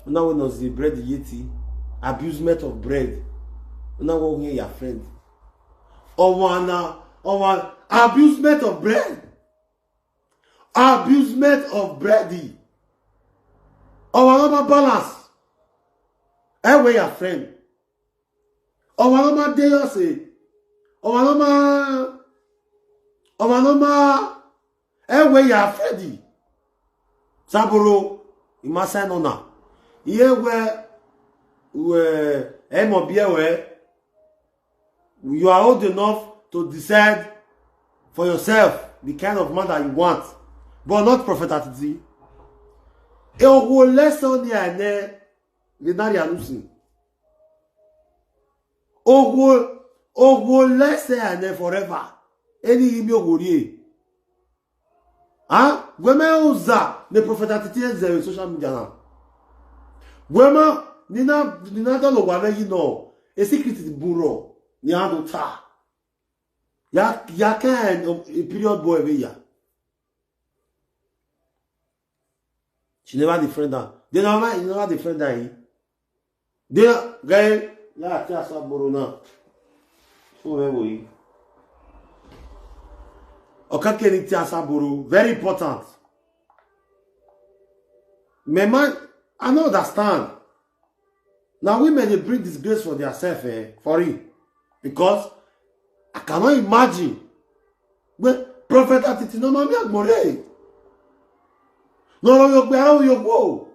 Now when was the bread yeti, abusement of bread. Now go hear your friend. One abusement of bread. Abusement of bread. One balance. Where your friend. One day you say. One where your friend. Saburo, you must say no now. Here where you are old enough to decide for yourself the kind of man that you want, but not Prophet Atiti. E o lesson ni ane lenari anusi. O lesson ane forever. Eni imi ogori. Ah, gwema uza ne Prophet Atiti eze social media na. Gwema nina dalo wane yi no. E secret buro. Ni ando ta. Ya can a period boy every year. She never defend her. They never defend her. They guy ya tia sa borona. So we okake ni tia sa boro very important. My man, I don't understand. Now women they bring disgrace for themselves for it. Because I cannot imagine. But Prophet Atiti no mami agbore. No you go.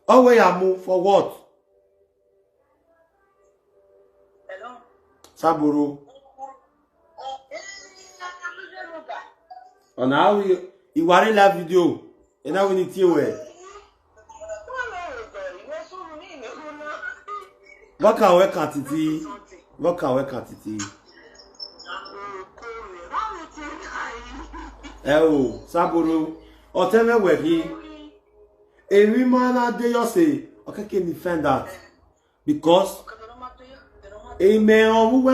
Always I move for what? Hello. Saburu. On how you were live video. And now we need to wear. What can we cut it? What can we cut it? Oh, Saburu. Or tell me where he. Every man day you say, okay, can defend that. Because amen, we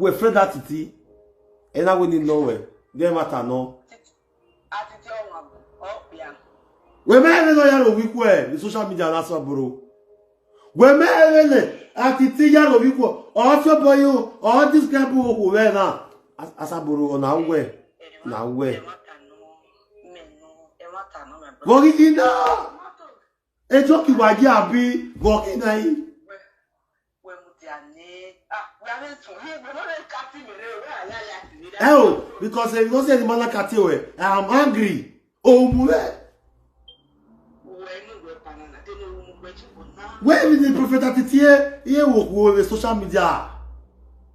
afraid that it. And I wouldn't know where. They matter no. We may know yaro wikwe, the social media na Saburu. We may Atiti yaro wikwe, also boy you, all this guy who we na Asaburu on our way. Now where? Working now. A jockey wagi abi working na. Oh, because if you don't say the man katiwe, I am angry. Oh, mule. Where is the Prophet Atiti here with social media?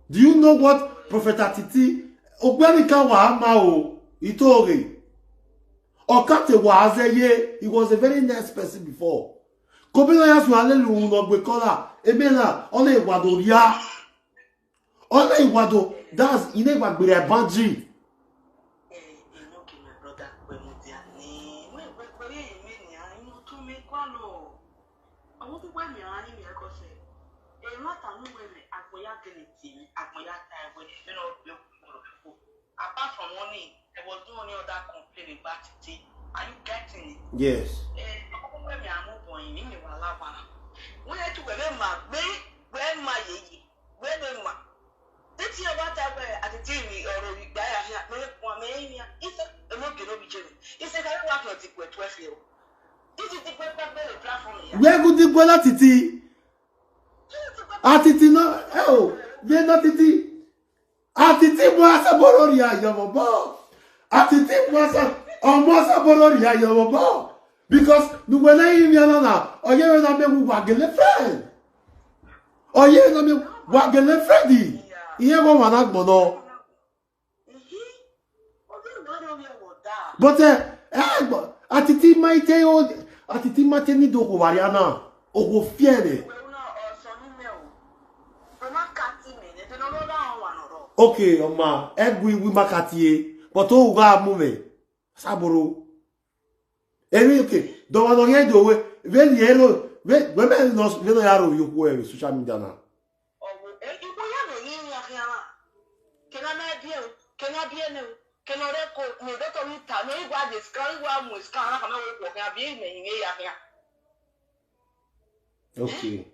Do you know what Prophet Atiti Ogbenika wa ama o itori Okate wa azeye? He was a very nice person before. Kobina ya su alelu no gbe kola emela ona iwado ria. Ona iwado that's ine gbagbere banji. Apart from money, there was no any other complaint about it. Are you getting it? Yes. Where could the bola titi? Atiti no, oh, we not titi. Atiti mwasa borori ya yobo. Atiti mwasa almost borori ya yobo. Because we were not even na. Oye we na me wagele friend. Oye na me wagele friend. Iye go wana gbono. But atiti maite o atiti mate ni do ko wariana. O go fiere. Okay, Oma, egwi we makatie, but oh ga move. Saburo. Okay, don't want to get away. When yellow, when no yaro you go social media na. Can I record me that on it? No, you got this guy who am with car. I'm not going to be in here. Okay.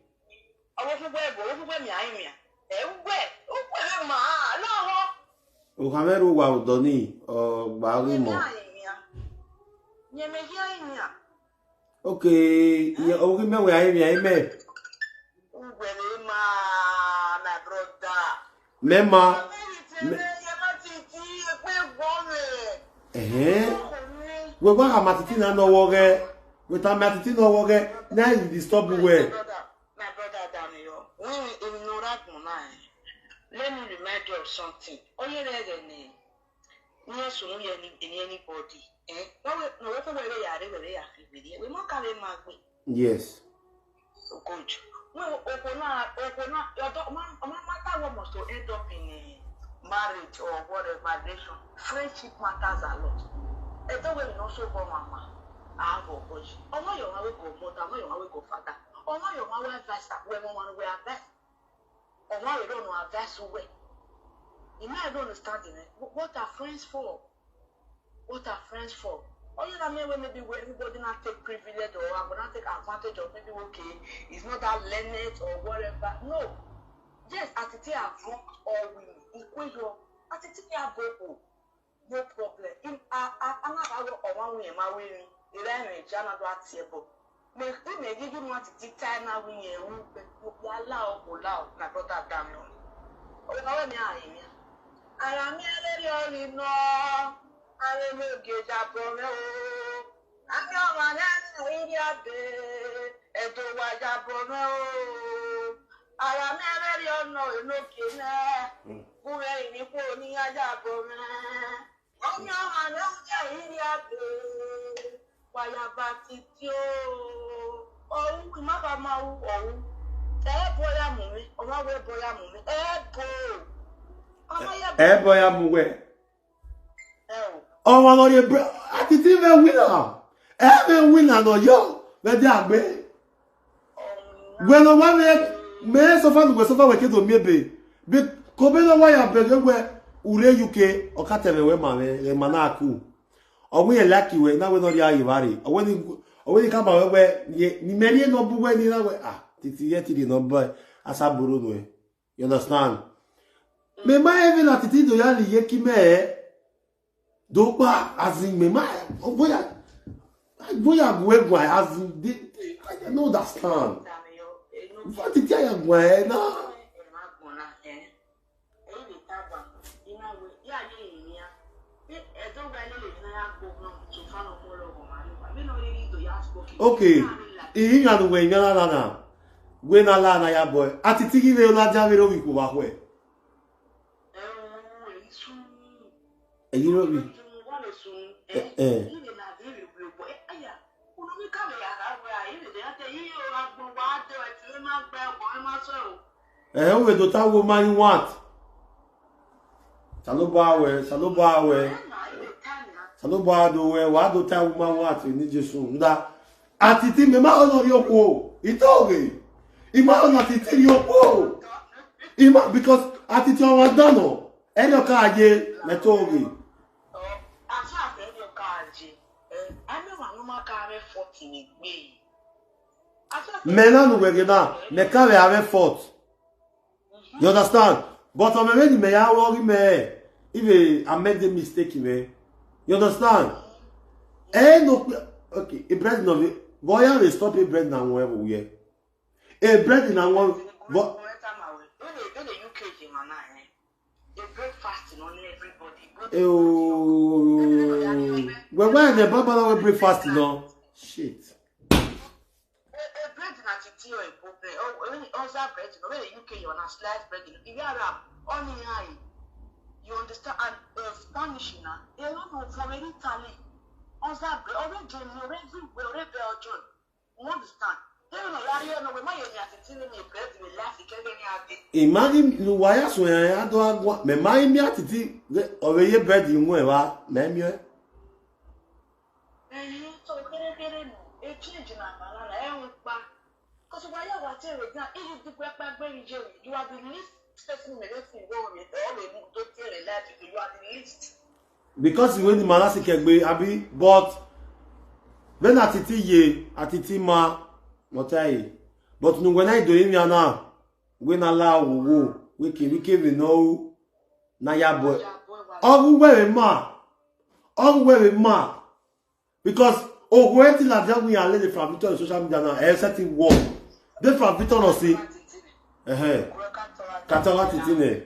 I want to wear me. I'm here. Where, ma? No. O camera wa doni o gba ri mo. Okay, ye o ri me we aime. My brother. Mema. We go ha matiti na no wo ge. We ta matiti no wo ge. Na you disturb we. My brother Daniel. When you know that one, let me remind you of something. Oh, you read the name. Yes, you anybody. No, we not carry Magui. Yes. Good. No, open your dog, matter what must end up in marriage or whatever nation. Friendship matters a lot. I don't know so for mama. I have a coach. Oh, no, you want to go mother, no, you want to go father. Oh, no, you want to advise that when one way advice. Oh, no, you don't know advice away. You might not understand it. What are friends for? What are friends for? Oh, you know, maybe where everybody not take privilege or I'm gonna take advantage of maybe okay, it's not that learned or whatever. No. Yes, attitude are broke or women. Equal attitude are broke. No problem. In I'm not or one way my way. The language I'm not that table. May give you want to take time now when you allow my brother Daniel. Oh, how am I? I am here no. I will get up on you. I'm your man and your bed. And to watch up on you. I am here no king. Who ain't you pony a job on me? I'm your man and your bed. Why about it, you? Oh, we might have my own. Boy, I'm moving. Oh, my boy, I'm moving. Boy, I'm away. Oh, no, you I didn't even win now. Every winner, no, yo, let the agbe. When no one may suffer with suffer with you, maybe. But Kobeno, why I beg you where Ure UK or Cataway, mammy, Manaku. Or we are lucky way, now we know the Ivari. Or when you come out where you may not be when you know, yet you know, but as a Buruno. You understand? Me ma even attitude to yali yeki me. Do ba as in me ma. Boya gwe as in I don't understand. What did I gwe na? Okay. Iyi nya do we nya na. Gwe na la na ya boy. Atitigi we la ja we ro wi ko ba we. You know me. We do that woman want. Saloba do we wa do that woman want ni Jesu. Nda atiti me ma ono yo ko. Itoge. Ima ono atiti yo ko. Ima because atiti on wa dano. Eno ka aje metoge. Maintenant, nous regardons, mais quand il y avait faute, you understand? But on me dit, mais il y a worry, mais il veut make the mistake, mais you understand? Eh, no, okay, a bread no, voyons les stop a bread now, wherever we are. A bread in our one, but. When the Baba will breakfast, you know? Shit. You understand? And Spanish now, they don't know from any Italy. Also, already Belgium. You understand? Imagine the wires when I don't want me. My me attitude over your bed in where I am. So, a change in my because why you are telling me that if you back you are the least person in the world, all the don't tell a lie to you are the least. because when the manasi kegbe abi, but when atiti ye atiti ma motai, but no when I do him yana when Allah wo we can know na ya boy all where ma because when till I just we are lady from Victor social media now certain work they from Victor no see katara titine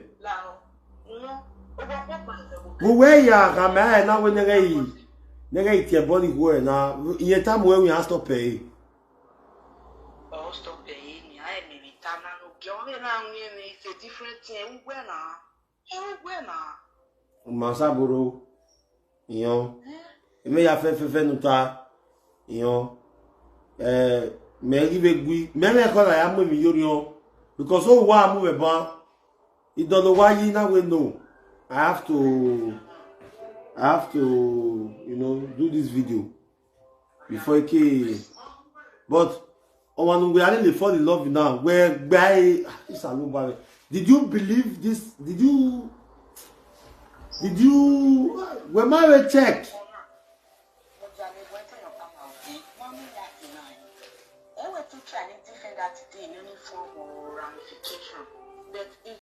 we ya kama na we nega itie body go na iye time when we have to pay stop paying me I may be tana no girl na it's a different thing when Masaburo yon me ya fe nuta yon me give gui me ko la ya mo mi yorion because oh wa mu be ban it don't know why you now we know I have to do this video before it but when we are really fall in love now where by did you believe this did you when married check trying to defend that in any form or ramification, but if